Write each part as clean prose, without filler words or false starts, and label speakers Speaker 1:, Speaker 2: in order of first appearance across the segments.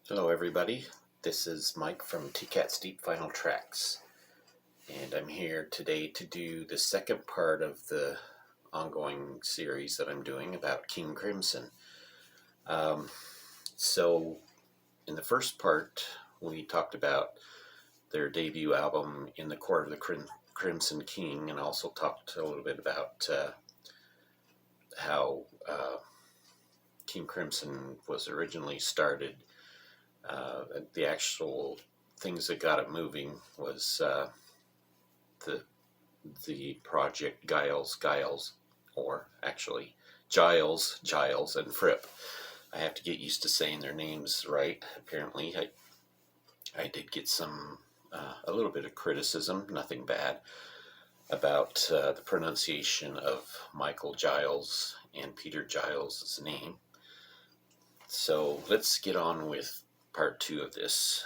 Speaker 1: Hello everybody, this is Mike from TCAT's Deep Final Tracks, and I'm here today to do the second part of the ongoing series that I'm doing about King Crimson. So in the first part we talked about their debut album In the Court of the Crimson King, and also talked a little bit about how King Crimson was originally started. The actual things that got it moving was the project Giles, or actually Giles, and Fripp. I have to get used to saying their names right. Apparently, I did get some a little bit of criticism, nothing bad, about the pronunciation of Michael Giles and Peter Giles' name. So let's get on with part two of this.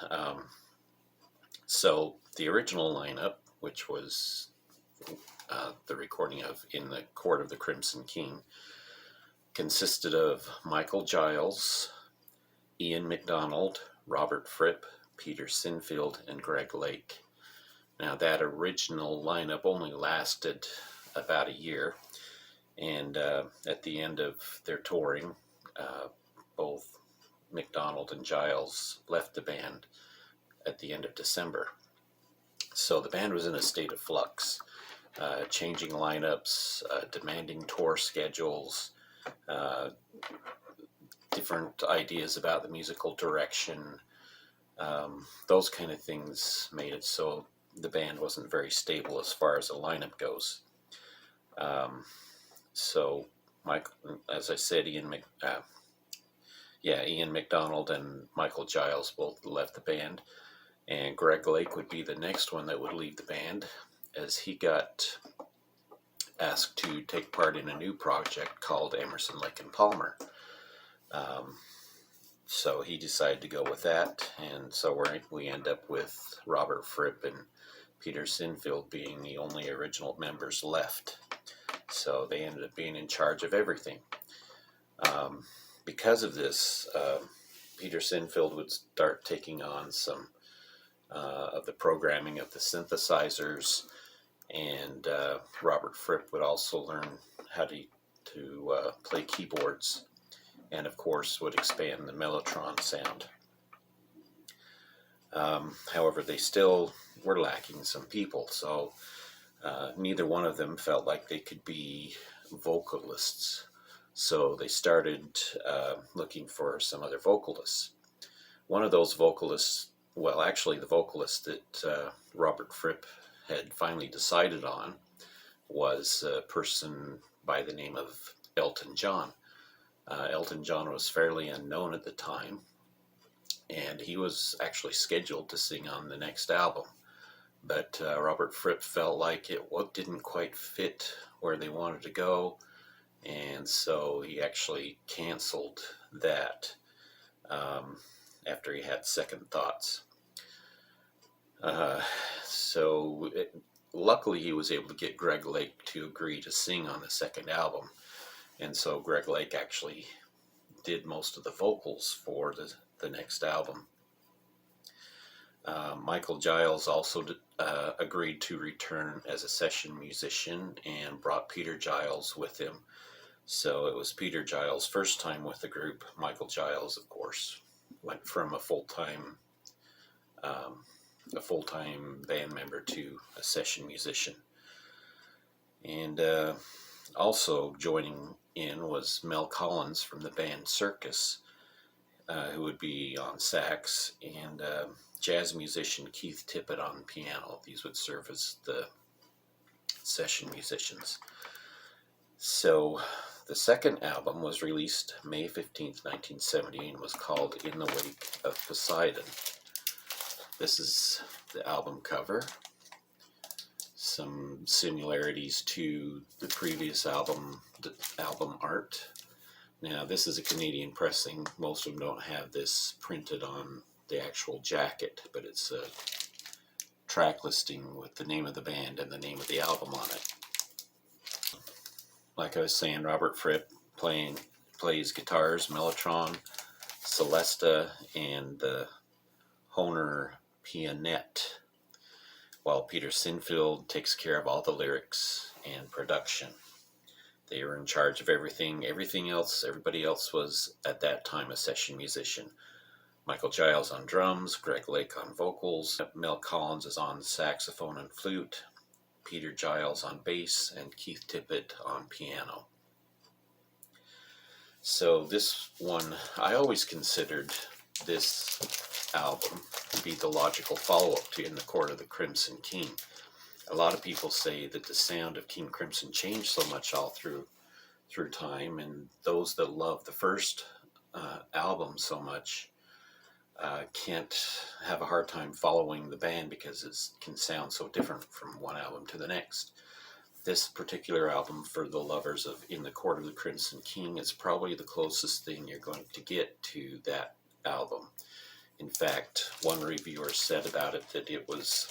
Speaker 1: So the original lineup, which was the recording of In the Court of the Crimson King, consisted of Michael Giles, Ian MacDonald, Robert Fripp, Peter Sinfield, and Greg Lake. Now that original lineup only lasted about a year, and at the end of their touring, both MacDonald and Giles left the band at the end of December. So the band was in a state of flux, changing lineups, demanding tour schedules, different ideas about the musical direction. Those kind of things made it so the band wasn't very stable as far as the lineup goes. So Mike, as I said, Ian MacDonald and Michael Giles both left the band, and Greg Lake would be the next one that would leave the band, as he got asked to take part in a new project called Emerson, Lake and Palmer. So he decided to go with that, and so we end up with Robert Fripp and Peter Sinfield being the only original members left. So they ended up being in charge of everything. Because of this, Peter Sinfield would start taking on some of the programming of the synthesizers, and Robert Fripp would also learn how to play keyboards, and of course would expand the Mellotron sound. However, they still were lacking some people, so neither one of them felt like they could be vocalists. So they started looking for some other vocalists. One of those vocalists, well, actually the vocalist that Robert Fripp had finally decided on, was a person by the name of Elton John. Elton John was fairly unknown at the time, and he was actually scheduled to sing on the next album. But Robert Fripp felt like it didn't quite fit where they wanted to go, and so he actually canceled that after he had second thoughts. Luckily he was able to get Greg Lake to agree to sing on the second album, and so Greg Lake actually did most of the vocals for the next album. Michael Giles also agreed to return as a session musician and brought Peter Giles with him. So it was Peter Giles' first time with the group. Michael Giles, of course, went from a full-time band member to a session musician. And also joining in was Mel Collins from the band Circus, who would be on sax, and jazz musician Keith Tippett on piano. These would serve as the session musicians. So the second album was released May 15th, 1970, and was called In the Wake of Poseidon. This is the album cover. Some similarities to the previous album art. Now, this is a Canadian pressing. Most of them don't have this printed on the actual jacket, but it's a track listing with the name of the band and the name of the album on it. Like I was saying, Robert Fripp plays guitars, Mellotron, Celesta and the Hohner pianette, while Peter Sinfield takes care of all the lyrics and production. They were in charge of everything. Everything else, everybody else was at that time a session musician. Michael Giles on drums, Greg Lake on vocals, Mel Collins is on saxophone and flute, Peter Giles on bass, and Keith Tippett on piano. So this one, I always considered this album to be the logical follow-up to In the Court of the Crimson King. A lot of people say that the sound of King Crimson changed so much all through time, and those that love the first album so much can't have a hard time following the band because it can sound so different from one album to the next. This particular album, for the lovers of In the Court of the Crimson King, is probably the closest thing you're going to get to that album. In fact, one reviewer said about it that it was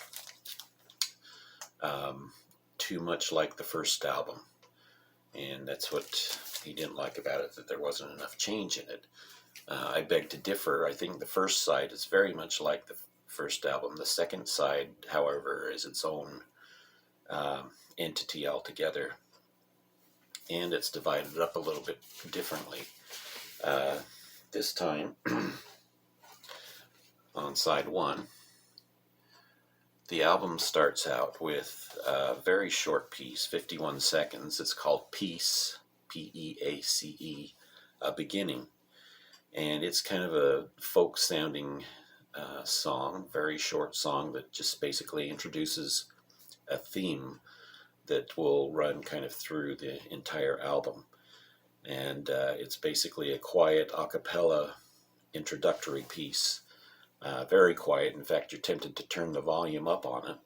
Speaker 1: too much like the first album. And that's what he didn't like about it, that there wasn't enough change in it. I beg to differ. I think the first side is very much like the first album. The second side, however, is its own entity altogether, and it's divided up a little bit differently. This time, on side one, the album starts out with a very short piece, 51 seconds. It's called Peace, P-E-A-C-E, a beginning. And it's kind of a folk-sounding song, very short song that just basically introduces a theme that will run kind of through the entire album. And it's basically a quiet a cappella introductory piece. Very quiet. In fact, you're tempted to turn the volume up on it,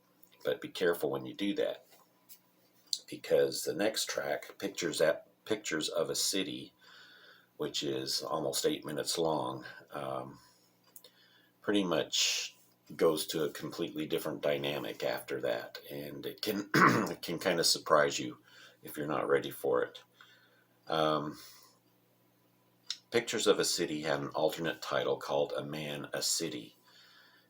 Speaker 1: but be careful when you do that, because the next track, Pictures of a City, which is almost 8 minutes long, pretty much goes to a completely different dynamic after that, and it can it can kind of surprise you if you're not ready for it. Pictures of a City had an alternate title called A Man, a City,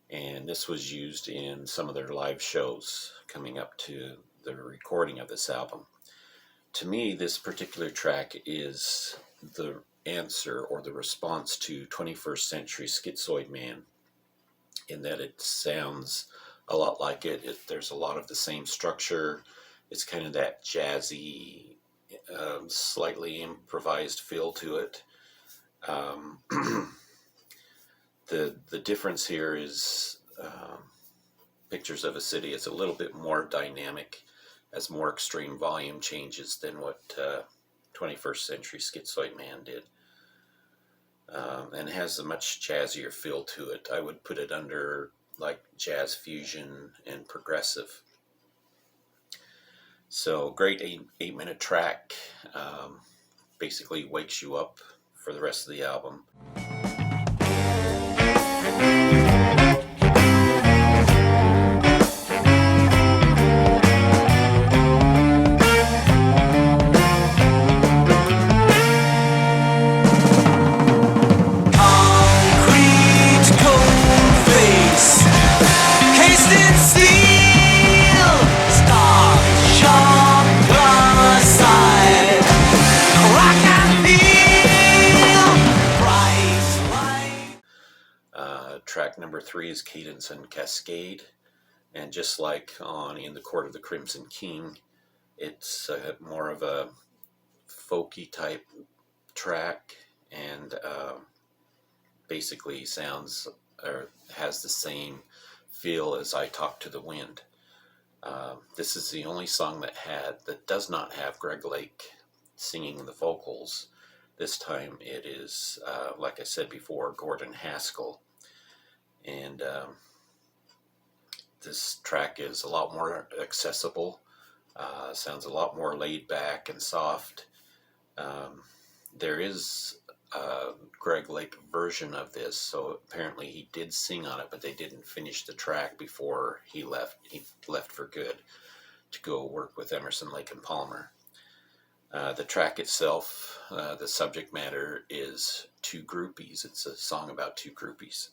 Speaker 1: and this was used in some of their live shows coming up to the recording of this album. To me, this particular track is the answer or the response to 21st Century Schizoid Man, in that it sounds a lot like it. There's a lot of the same structure. It's kind of that jazzy, slightly improvised feel to it. The difference here is Pictures of a City is a little bit more dynamic, has more extreme volume changes than what 21st Century Schizoid Man did, and has a much jazzier feel to it. I would put it under like jazz fusion and progressive. So great 8-minute track, basically wakes you up for the rest of the album. Track number 3 is Cadence and Cascade, and just like on In the Court of the Crimson King, it's more of a folky type track, and basically sounds or has the same feel as I Talk to the Wind. This is the only song that does not have Greg Lake singing the vocals. This time it is, like I said before, Gordon Haskell. And this track is a lot more accessible, sounds a lot more laid back and soft. There is a Greg Lake version of this, so apparently he did sing on it, but they didn't finish the track before he left. He left for good to go work with Emerson, Lake and Palmer. The track itself, the subject matter is two groupies. It's a song about two groupies.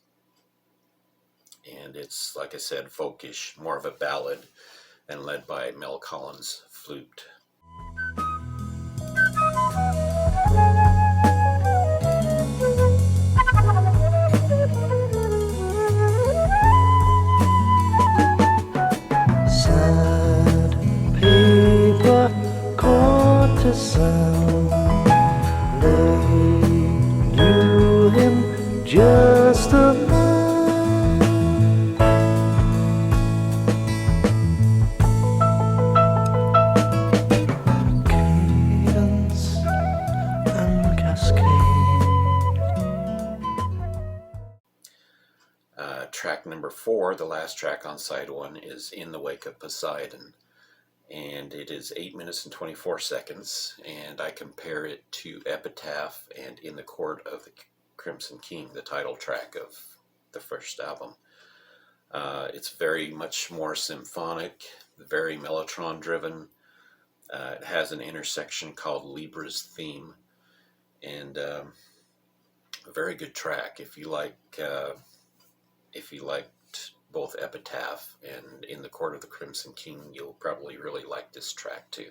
Speaker 1: And it's, like I said, folkish, more of a ballad, and led by Mel Collins' flute.
Speaker 2: Sad paper courtesan, they knew him just a man. Cadence and cascade.
Speaker 1: Track number 4, the last track on side 1, is In the Wake of Poseidon. And it is 8 minutes and 24 seconds. And I compare it to Epitaph and In the Court of the Crimson King, the title track of the first album. It's very much more symphonic, very Mellotron driven. It has an intersection called Libra's Theme. And a very good track. If you liked both Epitaph and In the Court of the Crimson King, you'll probably really like this track too.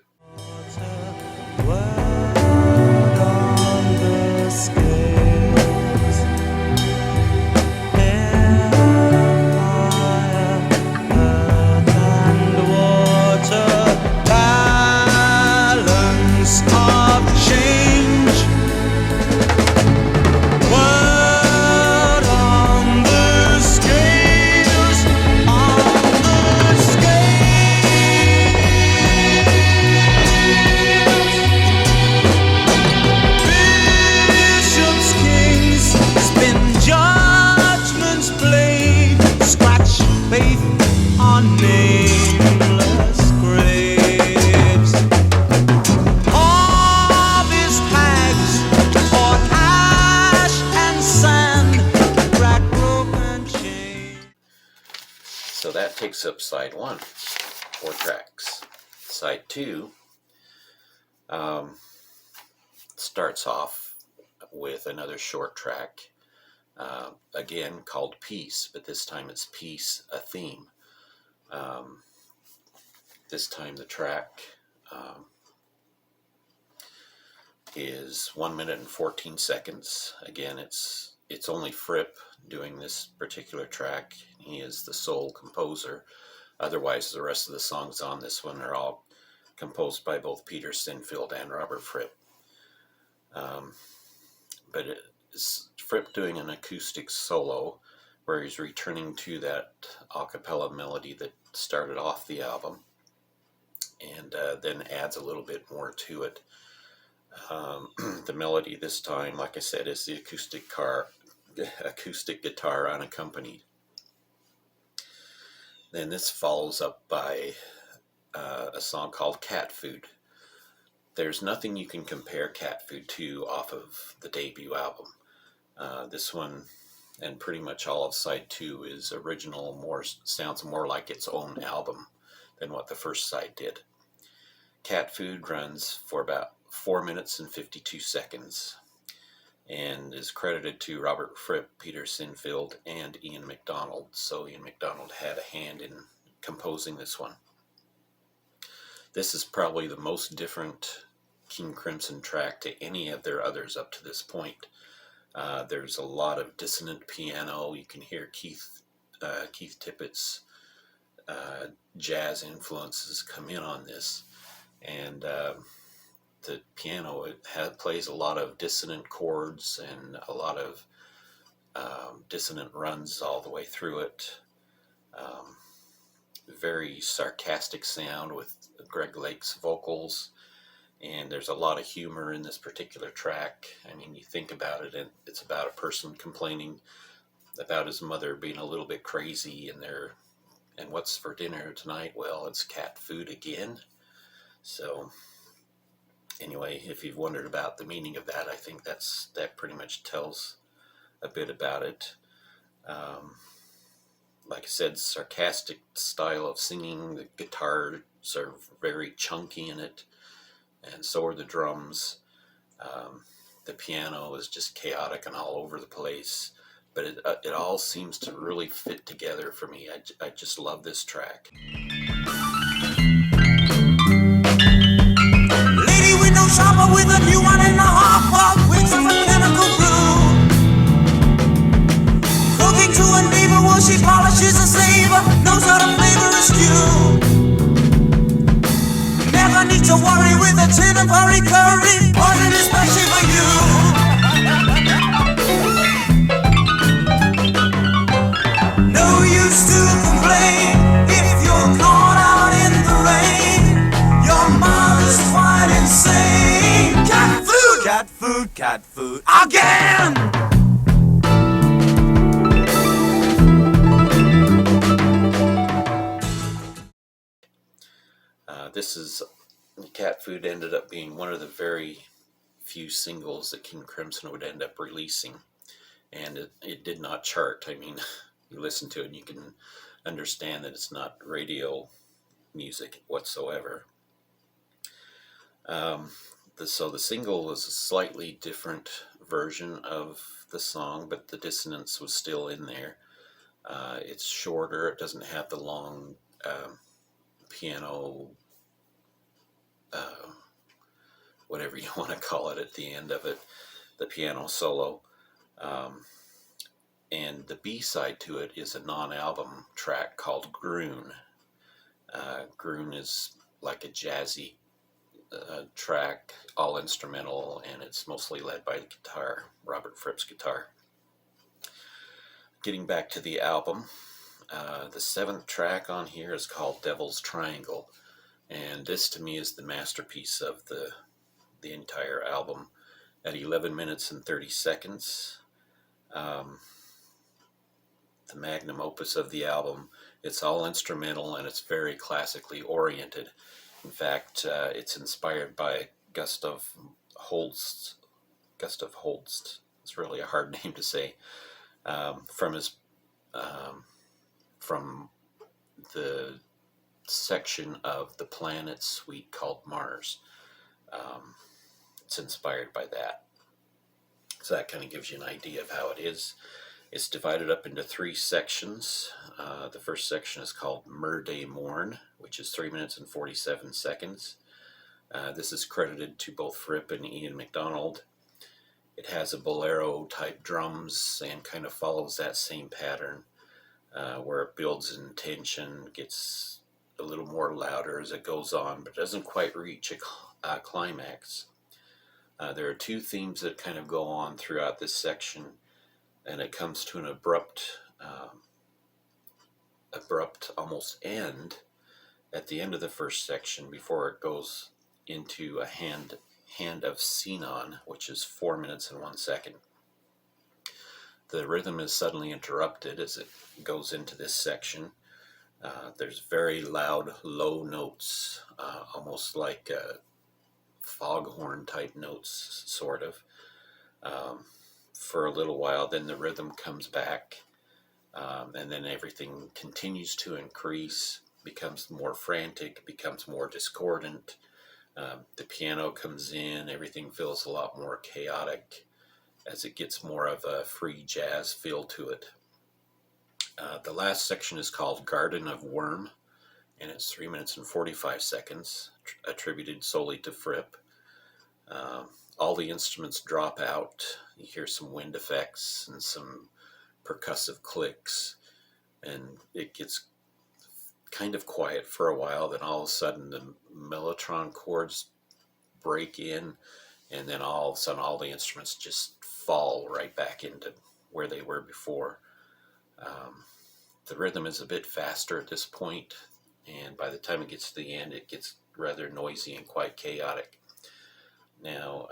Speaker 1: So that takes up side 1, 4 tracks. Side 2 starts off with another short track, again called Peace, but this time it's Peace, a Theme. This time the track is 1 minute and 14 seconds. Again, it's only Fripp doing this particular track. He is the sole composer. Otherwise, the rest of the songs on this one are all composed by both Peter Sinfield and Robert Fripp. But it's Fripp doing an acoustic solo where he's returning to that a cappella melody that started off the album, and then adds a little bit more to it. The melody this time, like I said, is the acoustic guitar unaccompanied. Then this follows up by a song called Cat Food. There's nothing you can compare Cat Food to off of the debut album. This one, and pretty much all of side 2, is original, sounds more like its own album than what the first side did. Cat Food runs for about 4 minutes and 52 seconds and is credited to Robert Fripp, Peter Sinfield, and Ian MacDonald. So Ian MacDonald had a hand in composing this one. This is probably the most different King Crimson track to any of their others up to this point. There's a lot of dissonant piano. You can hear Keith Tippett's jazz influences come in on this, and the piano plays a lot of dissonant chords and a lot of dissonant runs all the way through it. Very sarcastic sound with Greg Lake's vocals, and there's a lot of humor in this particular track. I mean, you think about it, and it's about a person complaining about his mother being a little bit crazy, and what's for dinner tonight? Well, it's cat food again. So anyway, if you've wondered about the meaning of that, I think that pretty much tells a bit about it. Like I said, sarcastic style of singing. The guitars are very chunky in it. and so are the drums. The piano is just chaotic and all over the place, but it all seems to really fit together for me. I just love this track.
Speaker 3: Lady window shopper with a new one in the hopper, with some mechanical brew. Cooking to a neighbor while she polishes a saver, knows how to flavor a stew. Never need to worry with a tin of curry, ordered especially for you. No use to complain if you're caught out in the rain. Your mother's quite insane. Cat food, cat food, cat food again.
Speaker 1: This is Cat Food ended up being one of the very few singles that King Crimson would end up releasing, and it did not chart. I mean, you listen to it and you can understand that it's not radio music whatsoever. So the single was a slightly different version of the song, but the dissonance was still in there. It's shorter. It doesn't have the long piano, whatever you want to call it, at the end of it, the piano solo. And the B-side to it is a non-album track called Groon. Groon is like a jazzy track, all instrumental, and it's mostly led by the guitar, Robert Fripp's guitar. Getting back to the album, the 7th track on here is called Devil's Triangle, and this to me is the masterpiece of the entire album at 11 minutes and 30 seconds. The magnum opus of the album. It's all instrumental and it's very classically oriented. In fact, it's inspired by Gustav Holst. It's really a hard name to say. From the section of the Planet Suite called Mars. It's inspired by that. So that kind of gives you an idea of how it is. It's divided up into 3 sections. The first section is called Murday Morn, which is 3 minutes and 47 seconds. This is credited to both Fripp and Ian MacDonald. It has a bolero type drums and kind of follows that same pattern where it builds in tension, gets a little more louder as it goes on, but doesn't quite reach a climax. There are 2 themes that kind of go on throughout this section, and it comes to an abrupt almost end at the end of the first section before it goes into a hand of Sinon, which is 4 minutes and 1 second. The rhythm is suddenly interrupted as it goes into this section. There's very loud, low notes, almost like foghorn type notes, sort of. For a little while, then the rhythm comes back, and then everything continues to increase, becomes more frantic, becomes more discordant. The piano comes in, everything feels a lot more chaotic as it gets more of a free jazz feel to it. The last section is called Garden of Worm, and it's 3 minutes and 45 seconds, attributed solely to Fripp. All the instruments drop out. You hear some wind effects and some percussive clicks, and it gets kind of quiet for a while. Then all of a sudden the mellotron chords break in, and then all of a sudden all the instruments just fall right back into where they were before. The rhythm is a bit faster at this point, and by the time it gets to the end, it gets rather noisy and quite chaotic. Now,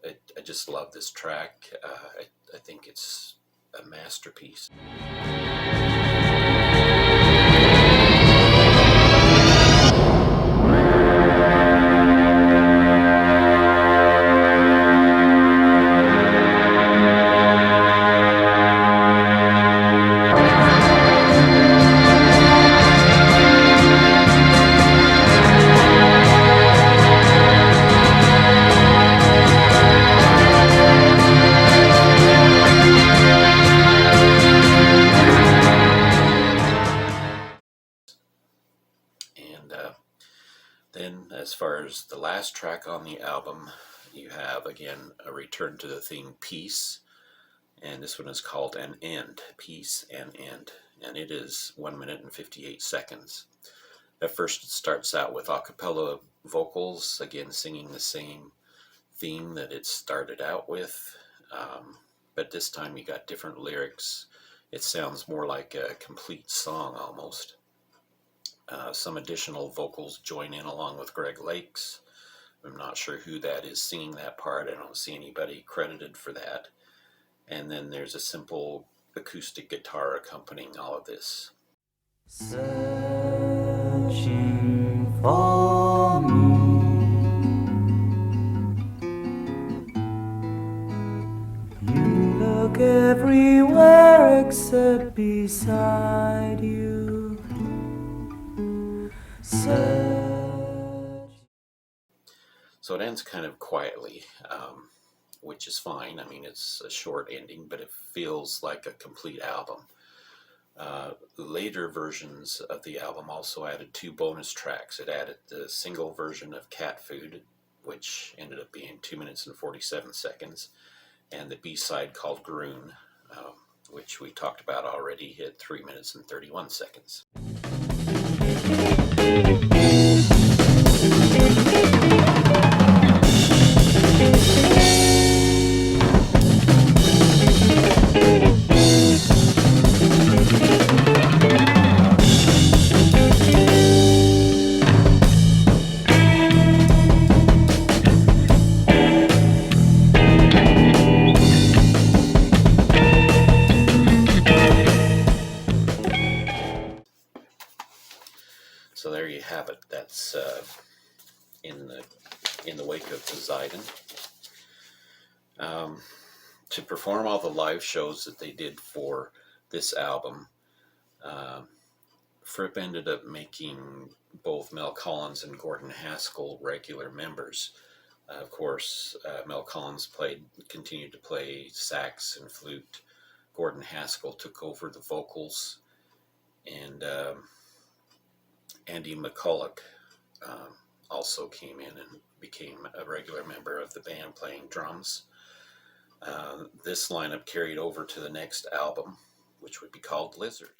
Speaker 1: I just love this track. I think it's a masterpiece. Then, as far as the last track on the album, you have again a return to the theme Peace, and this one is called An End, Peace and End, and it is 1 minute and 58 seconds. At first, it starts out with a cappella vocals, again singing the same theme that it started out with, but this time you got different lyrics. It sounds more like a complete song almost. Some additional vocals join in along with Greg Lakes. I'm not sure who that is singing that part. I don't see anybody credited for that. And then there's a simple acoustic guitar accompanying all of this.
Speaker 2: Searching for me. You look everywhere except beside you.
Speaker 1: So it ends kind of quietly, which is fine. I mean, it's a short ending, but it feels like a complete album. Later versions of the album also added 2 bonus tracks. It added the single version of Cat Food, which ended up being 2 minutes and 47 seconds, and the B-side called Groon, which we talked about already, at 3 minutes and 31 seconds. So there you have it. That's in the wake of Poseidon. To perform all the live shows that they did for this album, Fripp ended up making both Mel Collins and Gordon Haskell regular members. Of course, Mel Collins continued to play sax and flute. Gordon Haskell took over the vocals, and Andy McCulloch also came in and became a regular member of the band playing drums. This lineup carried over to the next album, which would be called Lizard.